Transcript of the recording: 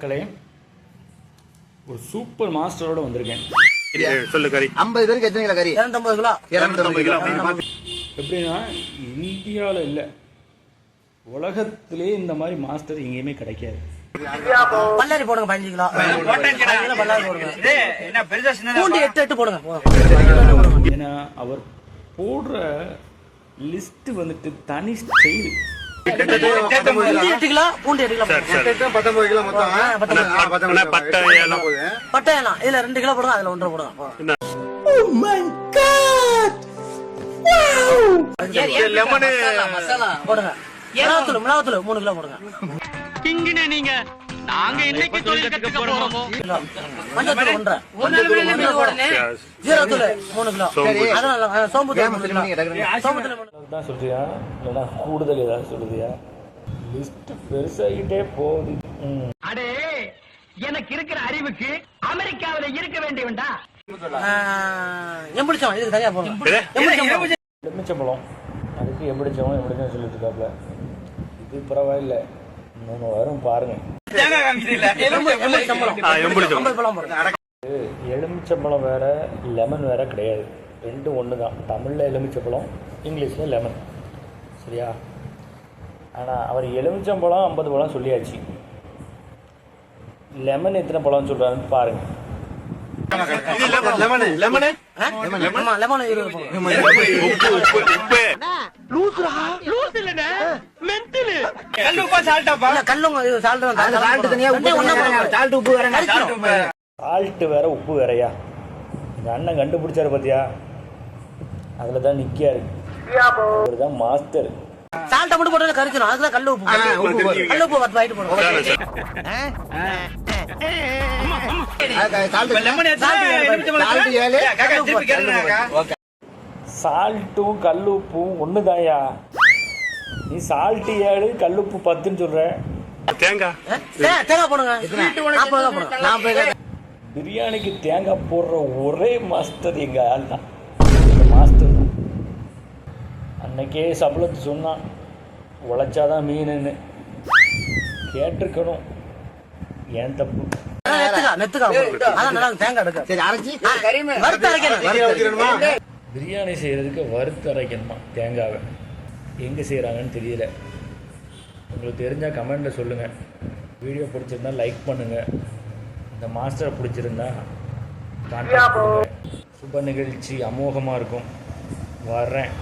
மக்களே, ஒரு சூப்பர் மாஸ்டரோட வந்திருக்கேன். சொல்லு கறி 50 பேருக்கு எத்தனை கிலோ கறி? 250 கிலோ. 250 கிலோ. எப்படின்னா இந்தியாவில் இல்லை, உலகத்திலே இந்த மாதிரி மாஸ்டர் எங்கேயுமே கிடைக்காது. பல்லாரி போடுங்க 15 கிலோ. பல்லாரி போடுங்க. என்ன பெருசா சின்னதா பூண்டி 8 போடுங்க. ஏன்னா அவர் போடுற லிஸ்ட் வந்துட்டு தனி style. 8 kilo Poondi 8 kilo. 19 kilo மொத்தம். பட்டையெல்லாம் இதுல 2 கிலோ போடுங்க, அதுல 1.5 போடுங்க. Oh my god! Wow! Lemon masala போடுங்க. மிளகாத்தூள் 3 கிலோ போடுங்க. கிங்கினே நீங்க நாங்க இன்னைக்கு தொழில் கத்துக்க போறோம். மஞ்சள் தூள் 1.5 போடுங்க. ஜீரகத்தூள் 3 கிலோ. அதனால சோம்பு தூள் 3 கிலோ. சோம்பு தூள் தான் சொல்றியா இல்லைன்னா கூடுதல் ஏதாவது சொல்லுதியா? லிஸ்ட் பெருசாகிட்டே போகுது. அடே எனக்கு இருக்கிற அறிவுக்கு அமெரிக்காவில இருக்க வேண்டியவன்டா. எம்பிடிச்சோம் இதுக்கு சரியா போடுங்க. எலுமிச்சம்பழம் அதுக்கு எப்படிச்சோம் சொல்லிட்டு இருக்காப்ல. இது பரவாயில்ல, 3 வாரம் பாருங்க. எலுமிச்சம்பழம் வேற லெமன் வேற கிடையாது, ரெண்டும் ஒன்று தான். தமிழில் எலுமிச்சம்பழம், இங்கிலீஷில் லெமன், சரியா? ஆனால் அவர் எலுமிச்சம்பழம் 50 பழம் சொல்லியாச்சு, லெமன் எத்தனை பழம் சொல்கிறாருன்னு பாருங்க. சால்ட் வேற உப்பு வேறையா? இந்த அண்ணன் கண்டுபிடிச்சாரு பாத்தியா? அதுல தான் நிக்காரு, அவர்தான் மாஸ்டர். சால்ட்ட மட்டும் போட்டு கரிச்சிடும், அதுதான் கல்லு உப்பு. கல்லு உப்பு 10 பாக்கெட் போடுங்க. சால்ட்டும் கல்லுப்பும் ஒண்ணுதாயா? நீ சால்ட் 7 கல்லுப்பு 10ன்னு சொல்ற. தேங்காய் போடுங்க. பிரியாணிக்கு தேங்காய் போடுற ஒரே மாஸ்டர் எங்க ஆள் தான். மாஸ்டர் தான். அன்னைக்கே சம்பளத்து சொன்னான், உழைச்சாதான் மீனுன்னு. கேட்டிருக்கணும், ஏன் தப்பு? பிரியாணி செய்யறதுக்கு வறுத்து அரைக்கணுமா தேங்காவை? எங்கே செய்கிறாங்கன்னு தெரியல. உங்களுக்கு தெரிஞ்சால் கமெண்டில் சொல்லுங்கள். வீடியோ பிடிச்சிருந்தா லைக் பண்ணுங்கள். இந்த மாஸ்டரை பிடிச்சிருந்தா கான்டாக்ட் பண்ணுங்கள். சுப நிகழ்ச்சி அமோகமாக இருக்கும். வர்றேன்.